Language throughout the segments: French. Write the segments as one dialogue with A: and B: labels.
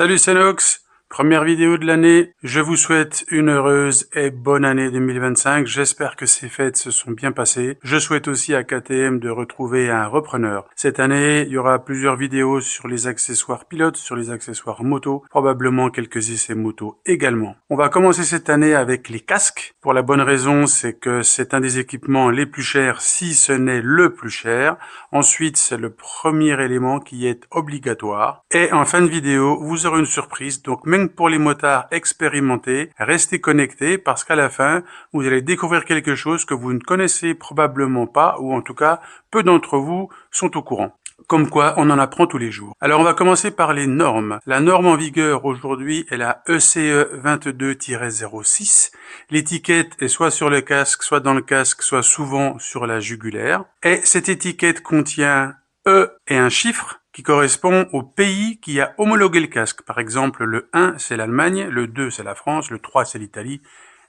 A: Salut, c'est Nox. Première vidéo de l'année. Je vous souhaite une heureuse et bonne année 2025. J'espère que ces fêtes se sont bien passées. Je souhaite aussi à KTM de retrouver un repreneur. Cette année, il y aura plusieurs vidéos sur les accessoires pilotes, sur les accessoires moto, probablement quelques essais moto également. On va commencer cette année avec les casques. Pour la bonne raison, c'est que c'est un des équipements les plus chers, si ce n'est le plus cher. Ensuite, c'est le premier élément qui est obligatoire. Et en fin de vidéo, vous aurez une surprise. Donc, même pour les motards expérimentés, restez connectés parce qu'à la fin, vous allez découvrir quelque chose que vous ne connaissez probablement pas, ou en tout cas, peu d'entre vous sont au courant. Comme quoi, on en apprend tous les jours. Alors, on va commencer par les normes. La norme en vigueur aujourd'hui est la ECE 22-06. L'étiquette est soit sur le casque, soit dans le casque, soit souvent sur la jugulaire. Et cette étiquette contient E et un chiffre qui correspond au pays qui a homologué le casque. Par exemple, le 1, c'est l'Allemagne, le 2, c'est la France, le 3, c'est l'Italie,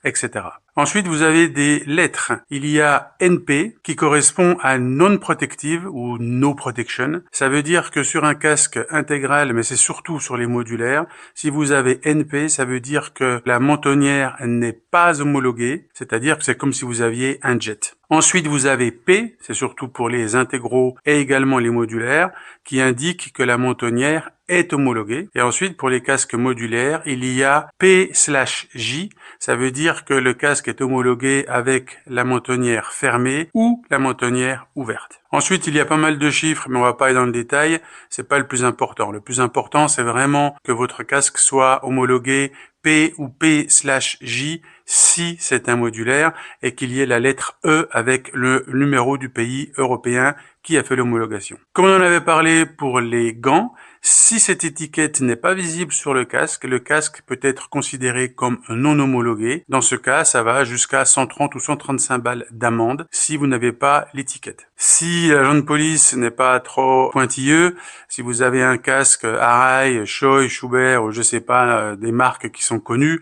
A: etc. Ensuite, vous avez des lettres. Il y a NP qui correspond à Non-Protective ou No Protection. Ça veut dire que sur un casque intégral, mais c'est surtout sur les modulaires, si vous avez NP, ça veut dire que la mentonnière n'est pas homologuée, c'est-à-dire que c'est comme si vous aviez un jet. Ensuite, vous avez P, c'est surtout pour les intégraux et également les modulaires, qui indique que la mentonnière est homologuée. Et ensuite, pour les casques modulaires, il y a P/J, ça veut dire que le casque est homologué avec la mentonnière fermée ou la mentonnière ouverte. Ensuite, il y a pas mal de chiffres, mais on va pas aller dans le détail. C'est pas le plus important. Le plus important, c'est vraiment que votre casque soit homologué P ou P/J si c'est un modulaire et qu'il y ait la lettre E avec le numéro du pays européen qui a fait l'homologation. Comme on en avait parlé pour les gants, si cette étiquette n'est pas visible sur le casque peut être considéré comme non homologué. Dans ce cas, ça va jusqu'à 130 ou 135 balles d'amende si vous n'avez pas l'étiquette. Si l'agent de police n'est pas trop pointilleux, si vous avez un casque Arai, Shoei, Schubert ou je sais pas, des marques qui sont connues,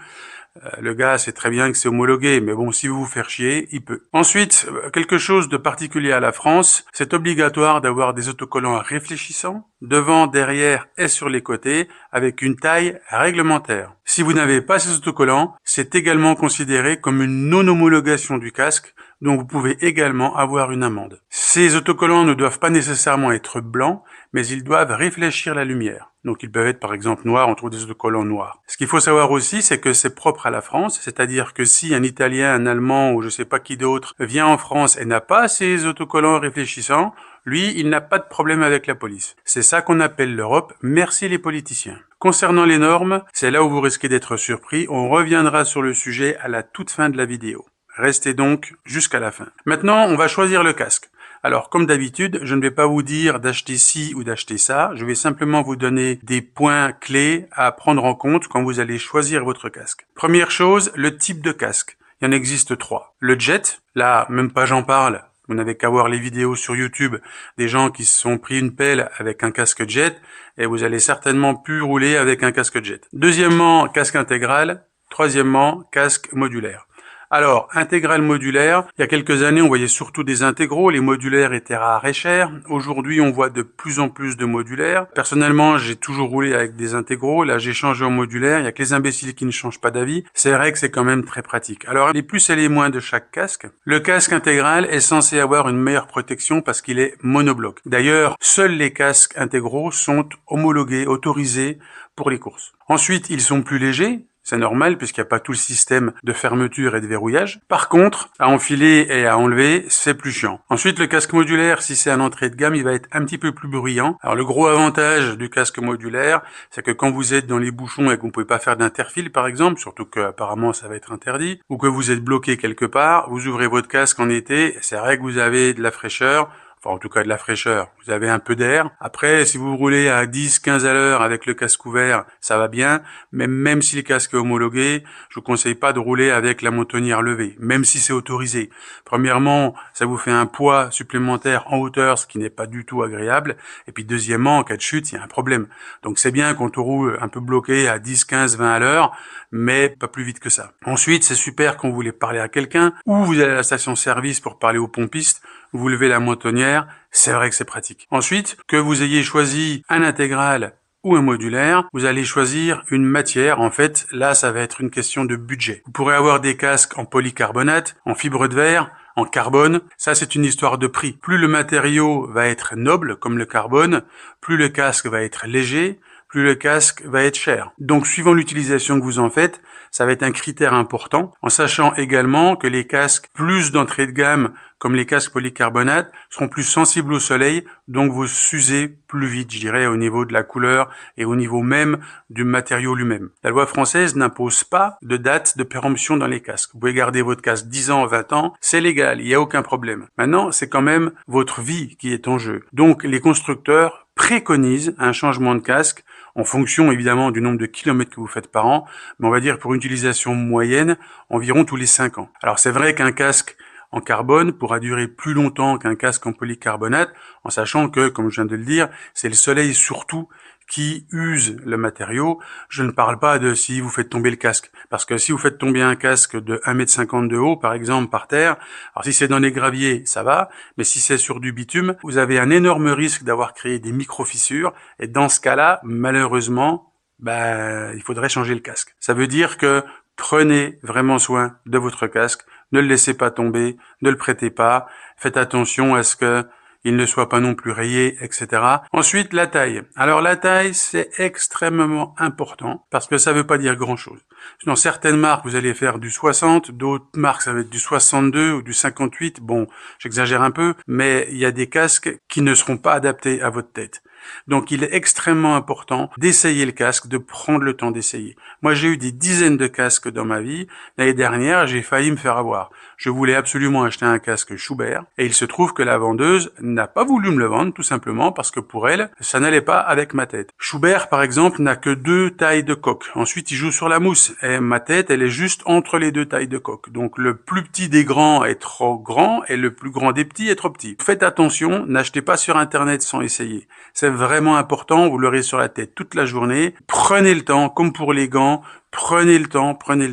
A: le gars sait très bien que c'est homologué, mais bon, si vous vous faites chier, il peut. Ensuite, quelque chose de particulier à la France, c'est obligatoire d'avoir des autocollants réfléchissants, devant, derrière et sur les côtés, avec une taille réglementaire. Si vous n'avez pas ces autocollants, c'est également considéré comme une non-homologation du casque, donc vous pouvez également avoir une amende. Ces autocollants ne doivent pas nécessairement être blancs, mais ils doivent réfléchir la lumière. Donc ils peuvent être par exemple noirs, on trouve des autocollants noirs. Ce qu'il faut savoir aussi, c'est que c'est propre à la France, c'est-à-dire que si un Italien, un Allemand ou je sais pas qui d'autre vient en France et n'a pas ces autocollants réfléchissants, lui, il n'a pas de problème avec la police. C'est ça qu'on appelle l'Europe, merci les politiciens. Concernant les normes, c'est là où vous risquez d'être surpris, on reviendra sur le sujet à la toute fin de la vidéo. Restez donc jusqu'à la fin. Maintenant, on va choisir le casque. Alors, comme d'habitude, je ne vais pas vous dire d'acheter ci ou d'acheter ça. Je vais simplement vous donner des points clés à prendre en compte quand vous allez choisir votre casque. Première chose, le type de casque. Il y en existe 3. Le jet, là, même pas j'en parle. Vous n'avez qu'à voir les vidéos sur YouTube des gens qui se sont pris une pelle avec un casque jet et vous allez certainement plus rouler avec un casque jet. Deuxièmement, casque intégral. Troisièmement, casque modulaire. Alors, intégral modulaire, il y a quelques années, on voyait surtout des intégraux, les modulaires étaient rares et chers. Aujourd'hui, on voit de plus en plus de modulaires. Personnellement, j'ai toujours roulé avec des intégraux, là j'ai changé en modulaire, il y a que les imbéciles qui ne changent pas d'avis. C'est vrai que c'est quand même très pratique. Alors, les plus et les moins de chaque casque. Le casque intégral est censé avoir une meilleure protection parce qu'il est monobloc. D'ailleurs, seuls les casques intégraux sont homologués, autorisés pour les courses. Ensuite, ils sont plus légers. C'est normal puisqu'il n'y a pas tout le système de fermeture et de verrouillage. Par contre, à enfiler et à enlever, c'est plus chiant. Ensuite, le casque modulaire, si c'est un entrée de gamme, il va être un petit peu plus bruyant. Alors le gros avantage du casque modulaire, c'est que quand vous êtes dans les bouchons et que vous ne pouvez pas faire d'interfile par exemple, surtout qu'apparemment ça va être interdit, ou que vous êtes bloqué quelque part, vous ouvrez votre casque en été, c'est vrai que vous avez de la fraîcheur, enfin en tout cas de la fraîcheur, vous avez un peu d'air. Après, si vous roulez à 10-15 à l'heure avec le casque ouvert, ça va bien, mais même si le casque est homologué, je vous conseille pas de rouler avec la mentonnière levée, même si c'est autorisé. Premièrement, ça vous fait un poids supplémentaire en hauteur, ce qui n'est pas du tout agréable, et puis deuxièmement, en cas de chute, il y a un problème. Donc c'est bien quand on roule un peu bloqué à 10, 15, 20 à l'heure, mais pas plus vite que ça. Ensuite, c'est super quand vous voulez parler à quelqu'un, ou vous allez à la station-service pour parler au pompiste, vous levez la mentonnière, c'est vrai que c'est pratique. Ensuite, que vous ayez choisi un intégral ou un modulaire, vous allez choisir une matière. En fait, là, ça va être une question de budget. Vous pourrez avoir des casques en polycarbonate, en fibre de verre, en carbone. Ça, c'est une histoire de prix. Plus le matériau va être noble, comme le carbone, plus le casque va être léger, plus le casque va être cher. Donc, suivant l'utilisation que vous en faites, ça va être un critère important, en sachant également que les casques plus d'entrée de gamme, comme les casques polycarbonate, seront plus sensibles au soleil, donc vous s'usez plus vite, je dirais, au niveau de la couleur et au niveau même du matériau lui-même. La loi française n'impose pas de date de péremption dans les casques. Vous pouvez garder votre casque 10 ans, 20 ans, c'est légal, il n'y a aucun problème. Maintenant, c'est quand même votre vie qui est en jeu. Donc, les constructeurs préconisent un changement de casque en fonction évidemment du nombre de kilomètres que vous faites par an, mais on va dire pour une utilisation moyenne, environ tous les 5 ans. Alors c'est vrai qu'un casque en carbone pourra durer plus longtemps qu'un casque en polycarbonate, en sachant que, comme je viens de le dire, c'est le soleil surtout qui use le matériau. Je ne parle pas de si vous faites tomber le casque, parce que si vous faites tomber un casque de 1,50 m de haut, par exemple, par terre, alors si c'est dans les graviers, ça va, mais si c'est sur du bitume, vous avez un énorme risque d'avoir créé des micro-fissures, et dans ce cas-là, malheureusement, il faudrait changer le casque. Ça veut dire que prenez vraiment soin de votre casque, ne le laissez pas tomber, ne le prêtez pas, faites attention à ce que il ne soit pas non plus rayé, etc. Ensuite, la taille. Alors la taille, c'est extrêmement important parce que ça veut pas dire grand-chose. Dans certaines marques, vous allez faire du 60, d'autres marques, ça va être du 62 ou du 58. Bon, j'exagère un peu, mais il y a des casques qui ne seront pas adaptés à votre tête. Donc il est extrêmement important d'essayer le casque, de prendre le temps d'essayer. Moi j'ai eu des dizaines de casques dans ma vie. L'année dernière j'ai failli me faire avoir. Je voulais absolument acheter un casque Schubert et il se trouve que la vendeuse n'a pas voulu me le vendre tout simplement parce que pour elle ça n'allait pas avec ma tête. Schubert par exemple n'a que 2 tailles de coque. Ensuite il joue sur la mousse et ma tête elle est juste entre les 2 tailles de coque. Donc le plus petit des grands est trop grand et le plus grand des petits est trop petit. Faites attention, n'achetez pas sur internet sans essayer. C'est vraiment important, vous l'aurez sur la tête toute la journée. Prenez le temps, comme pour les gants, prenez le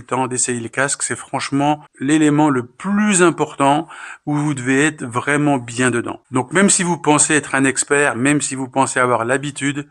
A: temps d'essayer le casque. C'est franchement l'élément le plus important où vous devez être vraiment bien dedans. Donc même si vous pensez être un expert, même si vous pensez avoir l'habitude,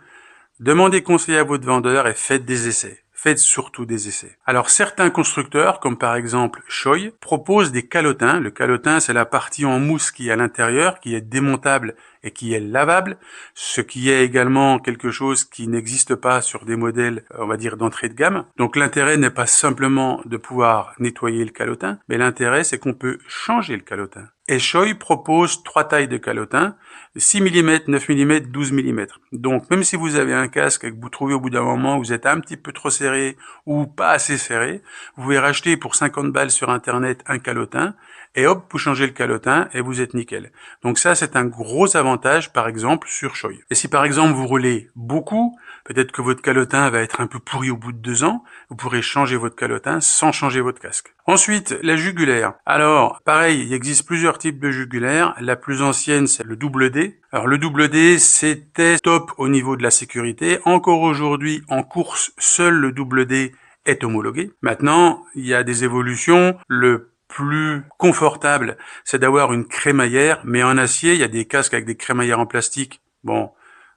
A: demandez conseil à votre vendeur et faites des essais. Faites surtout des essais. Alors certains constructeurs, comme par exemple Shoei, proposent des calotins. Le calotin, c'est la partie en mousse qui est à l'intérieur, qui est démontable et qui est lavable, ce qui est également quelque chose qui n'existe pas sur des modèles, on va dire, d'entrée de gamme. Donc l'intérêt n'est pas simplement de pouvoir nettoyer le calotin, mais l'intérêt c'est qu'on peut changer le calotin. Et Shoei propose 3 tailles de calotin, 6 mm, 9 mm, 12 mm. Donc même si vous avez un casque et que vous trouvez au bout d'un moment où vous êtes un petit peu trop serré ou pas assez serré, vous pouvez racheter pour 50 balles sur internet un calotin et hop, vous changez le calotin et vous êtes nickel. Donc ça, c'est un gros avantage, par exemple, sur Shoei. Et si par exemple vous roulez beaucoup, peut-être que votre calotin va être un peu pourri au bout de 2 ans, vous pourrez changer votre calotin sans changer votre casque. Ensuite, la jugulaire. Alors, pareil, il existe plusieurs types de jugulaires. La plus ancienne, c'est le double D. Alors le double D, c'était top au niveau de la sécurité. Encore aujourd'hui, en course, seul le double D est homologué. Maintenant, il y a des évolutions. Le plus confortable, c'est d'avoir une crémaillère, mais en acier. Il y a des casques avec des crémaillères en plastique. Bon,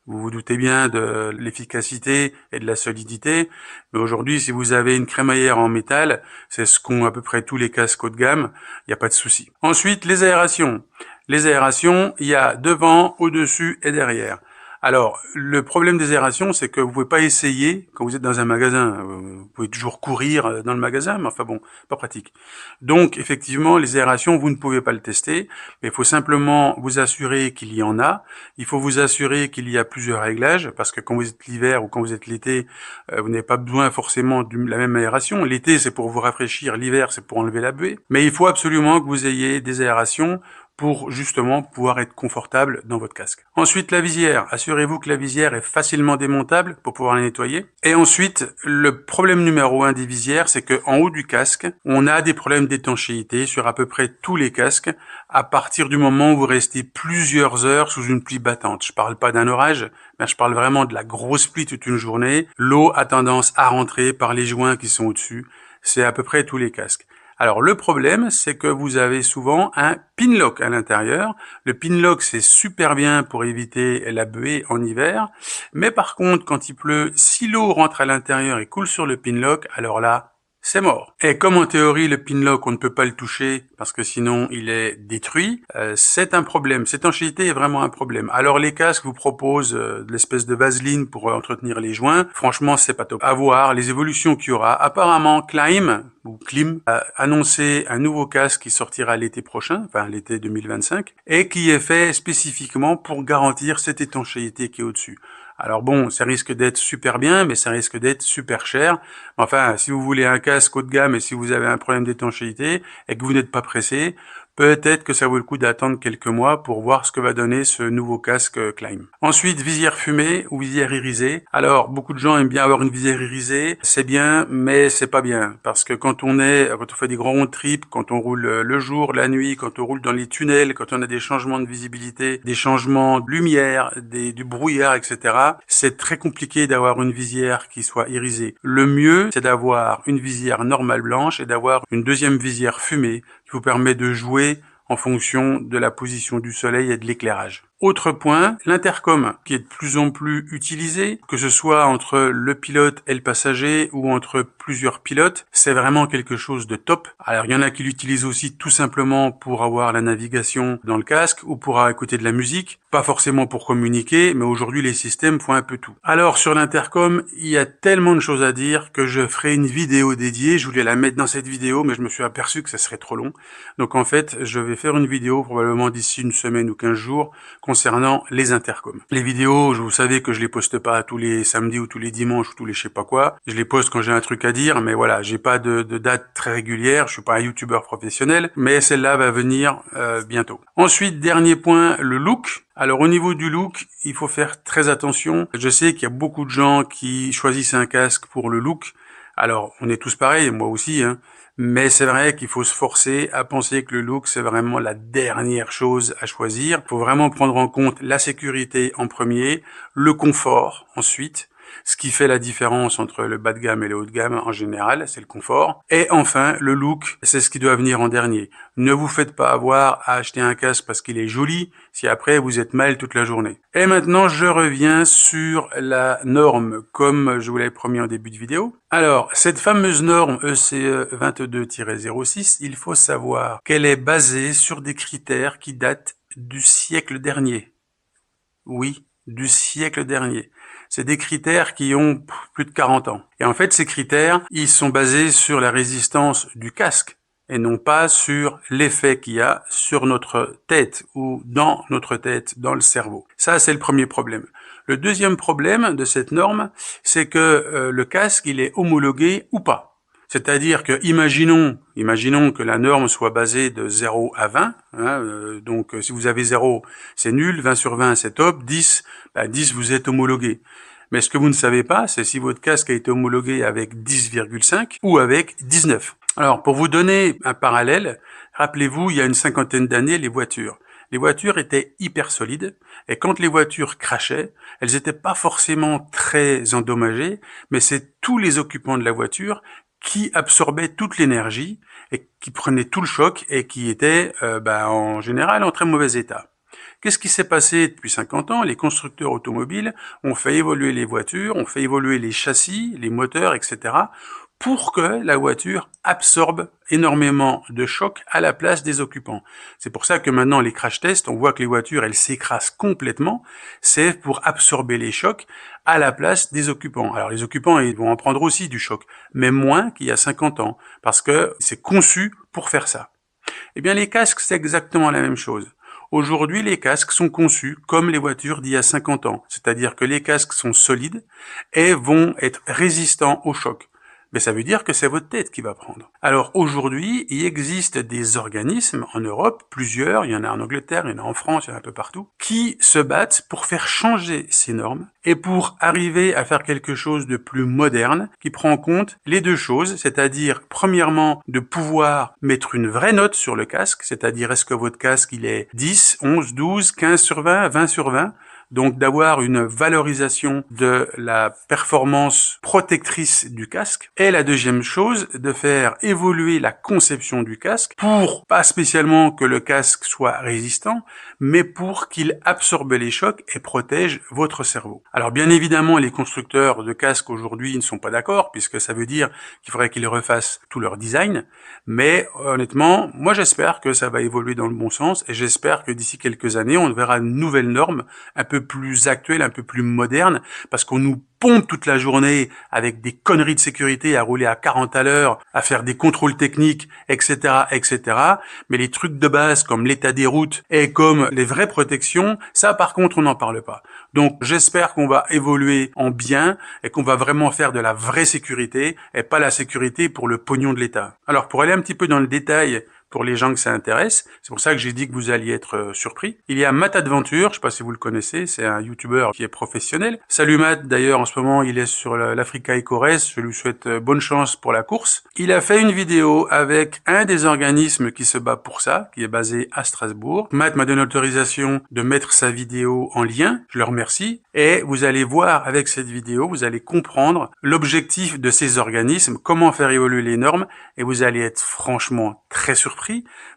A: vous vous doutez bien de l'efficacité et de la solidité. Mais aujourd'hui, si vous avez une crémaillère en métal, c'est ce qu'ont à peu près tous les casques haut de gamme. Il n'y a pas de souci. Ensuite, les aérations. Les aérations, il y a devant, au-dessus et derrière. Alors, le problème des aérations, c'est que vous pouvez pas essayer quand vous êtes dans un magasin. Vous pouvez toujours courir dans le magasin, mais enfin bon, pas pratique. Donc, effectivement, les aérations, vous ne pouvez pas le tester, mais il faut simplement vous assurer qu'il y en a. Il faut vous assurer qu'il y a plusieurs réglages, parce que quand vous êtes l'hiver ou quand vous êtes l'été, vous n'avez pas besoin forcément de la même aération. L'été, c'est pour vous rafraîchir, l'hiver, c'est pour enlever la buée. Mais il faut absolument que vous ayez des aérations pour justement pouvoir être confortable dans votre casque. Ensuite, la visière. Assurez-vous que la visière est facilement démontable pour pouvoir la nettoyer. Et ensuite, le problème numéro 1 des visières, c'est qu'en haut du casque, on a des problèmes d'étanchéité sur à peu près tous les casques à partir du moment où vous restez plusieurs heures sous une pluie battante. Je parle pas d'un orage, mais je parle vraiment de la grosse pluie toute une journée. L'eau a tendance à rentrer par les joints qui sont au-dessus. C'est à peu près tous les casques. Alors le problème, c'est que vous avez souvent un pin lock à l'intérieur. Le pin lock, c'est super bien pour éviter la buée en hiver, mais par contre, quand il pleut, si l'eau rentre à l'intérieur et coule sur le pin lock, alors là, c'est mort. Et comme en théorie, le pin lock, on ne peut pas le toucher parce que sinon il est détruit, c'est un problème. Cette étanchéité est vraiment un problème. Alors les casques vous proposent de l'espèce de vaseline pour entretenir les joints. Franchement, c'est pas top. À voir les évolutions qu'il y aura. Apparemment, Klim a annoncé un nouveau casque qui sortira l'été prochain, enfin l'été 2025, et qui est fait spécifiquement pour garantir cette étanchéité qui est au-dessus. Alors bon, ça risque d'être super bien, mais ça risque d'être super cher. Enfin, si vous voulez un casque haut de gamme et si vous avez un problème d'étanchéité et que vous n'êtes pas pressé, peut-être que ça vaut le coup d'attendre quelques mois pour voir ce que va donner ce nouveau casque Klim. Ensuite, visière fumée ou visière irisée. Alors, beaucoup de gens aiment bien avoir une visière irisée. C'est bien, mais c'est pas bien. Parce que quand on fait des grands road trips, quand on roule le jour, la nuit, quand on roule dans les tunnels, quand on a des changements de visibilité, des changements de lumière, du brouillard, etc., c'est très compliqué d'avoir une visière qui soit irisée. Le mieux, c'est d'avoir une visière normale blanche et d'avoir une deuxième visière fumée qui vous permet de jouer en fonction de la position du soleil et de l'éclairage. Autre point, l'intercom qui est de plus en plus utilisé, que ce soit entre le pilote et le passager ou entre plusieurs pilotes, c'est vraiment quelque chose de top. Alors il y en a qui l'utilisent aussi tout simplement pour avoir la navigation dans le casque ou pour écouter de la musique, pas forcément pour communiquer, mais aujourd'hui les systèmes font un peu tout. Alors sur l'intercom, il y a tellement de choses à dire que je ferai une vidéo dédiée. Je voulais la mettre dans cette vidéo, mais je me suis aperçu que ça serait trop long. Donc en fait, je vais faire une vidéo probablement d'ici une semaine ou 15 jours concernant les intercoms. Les vidéos, vous savez que je les poste pas tous les samedis ou tous les dimanches ou tous les je sais pas quoi. Je les poste quand j'ai un truc à dire, mais voilà, j'ai pas de date très régulière. Je suis pas un youtubeur professionnel, mais celle-là va venir bientôt. Ensuite, dernier point, le look. Alors au niveau du look, il faut faire très attention. Je sais qu'il y a beaucoup de gens qui choisissent un casque pour le look. Alors on est tous pareils, moi aussi, hein. Mais c'est vrai qu'il faut se forcer à penser que le look, c'est vraiment la dernière chose à choisir. Il faut vraiment prendre en compte la sécurité en premier, le confort ensuite. Ce qui fait la différence entre le bas de gamme et le haut de gamme en général, c'est le confort. Et enfin, le look, c'est ce qui doit venir en dernier. Ne vous faites pas avoir à acheter un casque parce qu'il est joli, si après vous êtes mal toute la journée. Et maintenant, je reviens sur la norme, comme je vous l'avais promis en début de vidéo. Alors, cette fameuse norme ECE 22-06, il faut savoir qu'elle est basée sur des critères qui datent du siècle dernier. Oui, du siècle dernier. C'est des critères qui ont plus de 40 ans. Et en fait, ces critères, ils sont basés sur la résistance du casque et non pas sur l'effet qu'il y a sur notre tête ou dans notre tête, dans le cerveau. Ça, c'est le premier problème. Le deuxième problème de cette norme, c'est que le casque, il est homologué ou pas. C'est-à-dire que, imaginons que la norme soit basée de 0 à 20, donc si vous avez 0, c'est nul, 20 sur 20, c'est top, 10, 10, vous êtes homologué. Mais ce que vous ne savez pas, c'est si votre casque a été homologué avec 10,5 ou avec 19. Alors, pour vous donner un parallèle, rappelez-vous, il y a une cinquantaine d'années, les voitures étaient hyper solides, et quand les voitures crashaient, elles n'étaient pas forcément très endommagées, mais c'est tous les occupants de la voiture qui absorbait toute l'énergie et qui prenait tout le choc et qui était en général en très mauvais état. Qu'est-ce qui s'est passé depuis 50 ans? Les constructeurs automobiles ont fait évoluer les voitures, ont fait évoluer les châssis, les moteurs, etc. pour que la voiture absorbe énormément de choc à la place des occupants. C'est pour ça que maintenant les crash tests, on voit que les voitures, elles s'écrasent complètement. C'est pour absorber les chocs à la place des occupants. Alors les occupants, ils vont en prendre aussi du choc, mais moins qu'il y a 50 ans, parce que c'est conçu pour faire ça. Eh bien les casques, c'est exactement la même chose. Aujourd'hui, les casques sont conçus comme les voitures d'il y a 50 ans, c'est-à-dire que les casques sont solides et vont être résistants au choc. Mais ça veut dire que c'est votre tête qui va prendre. Alors aujourd'hui, il existe des organismes en Europe, plusieurs, il y en a en Angleterre, il y en a en France, il y en a un peu partout, qui se battent pour faire changer ces normes et pour arriver à faire quelque chose de plus moderne qui prend en compte les deux choses, c'est-à-dire premièrement de pouvoir mettre une vraie note sur le casque, c'est-à-dire est-ce que votre casque il est 10, 11, 12, 15 sur 20, 20 sur 20, donc d'avoir une valorisation de la performance protectrice du casque. Et la deuxième chose, de faire évoluer la conception du casque pour, pas spécialement que le casque soit résistant, mais pour qu'il absorbe les chocs et protège votre cerveau. Alors bien évidemment, les constructeurs de casques aujourd'hui ne sont pas d'accord, puisque ça veut dire qu'il faudrait qu'ils refassent tout leur design, mais honnêtement, moi j'espère que ça va évoluer dans le bon sens, et j'espère que d'ici quelques années, on verra une nouvelle norme, un peu plus actuelle, un peu plus moderne, parce qu'on nous pompe toute la journée avec des conneries de sécurité à rouler à 40 à l'heure, à faire des contrôles techniques, etc., etc. Mais les trucs de base comme l'état des routes et comme les vraies protections, ça par contre on n'en parle pas. Donc j'espère qu'on va évoluer en bien et qu'on va vraiment faire de la vraie sécurité et pas la sécurité pour le pognon de l'État. Alors pour aller un petit peu dans le détail, pour les gens que ça intéresse, c'est pour ça que j'ai dit que vous alliez être surpris. Il y a Matt Adventure, je sais pas si vous le connaissez, c'est un YouTuber qui est professionnel. Salut Matt, d'ailleurs en ce moment il est sur l'Africa Eco Race, je lui souhaite bonne chance pour la course. Il a fait une vidéo avec un des organismes qui se bat pour ça, qui est basé à Strasbourg. Matt m'a donné l'autorisation de mettre sa vidéo en lien, je le remercie. Et vous allez voir avec cette vidéo, vous allez comprendre l'objectif de ces organismes, comment faire évoluer les normes, et vous allez être franchement très surpris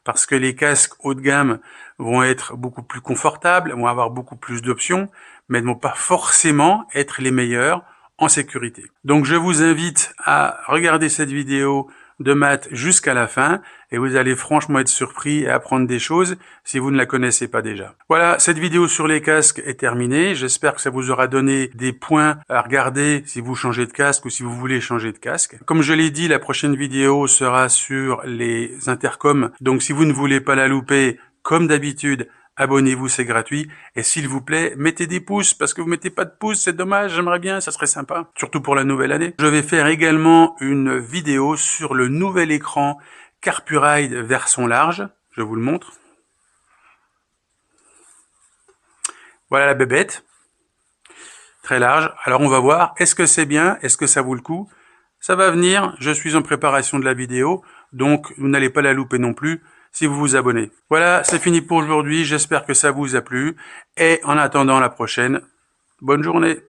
A: parce que les casques haut de gamme vont être beaucoup plus confortables, vont avoir beaucoup plus d'options, mais ne vont pas forcément être les meilleurs en sécurité. Donc je vous invite à regarder cette vidéo de Matt jusqu'à la fin et vous allez franchement être surpris et apprendre des choses si vous ne la connaissez pas déjà. Voilà, cette vidéo sur les casques est terminée. J'espère que ça vous aura donné des points à regarder si vous changez de casque ou si vous voulez changer de casque. Comme je l'ai dit, la prochaine vidéo sera sur les intercoms. Donc si vous ne voulez pas la louper, comme d'habitude, abonnez-vous, c'est gratuit. Et s'il vous plaît, mettez des pouces, parce que vous mettez pas de pouces, c'est dommage, j'aimerais bien, ça serait sympa. Surtout pour la nouvelle année. Je vais faire également une vidéo sur le nouvel écran Carpuride version large. Je vous le montre. Voilà la bébête. Très large. Alors on va voir, est-ce que c'est bien? Est-ce que ça vaut le coup? Ça va venir, je suis en préparation de la vidéo, donc vous n'allez pas la louper non plus si vous vous abonnez. Voilà, c'est fini pour aujourd'hui, j'espère que ça vous a plu, et en attendant la prochaine, bonne journée.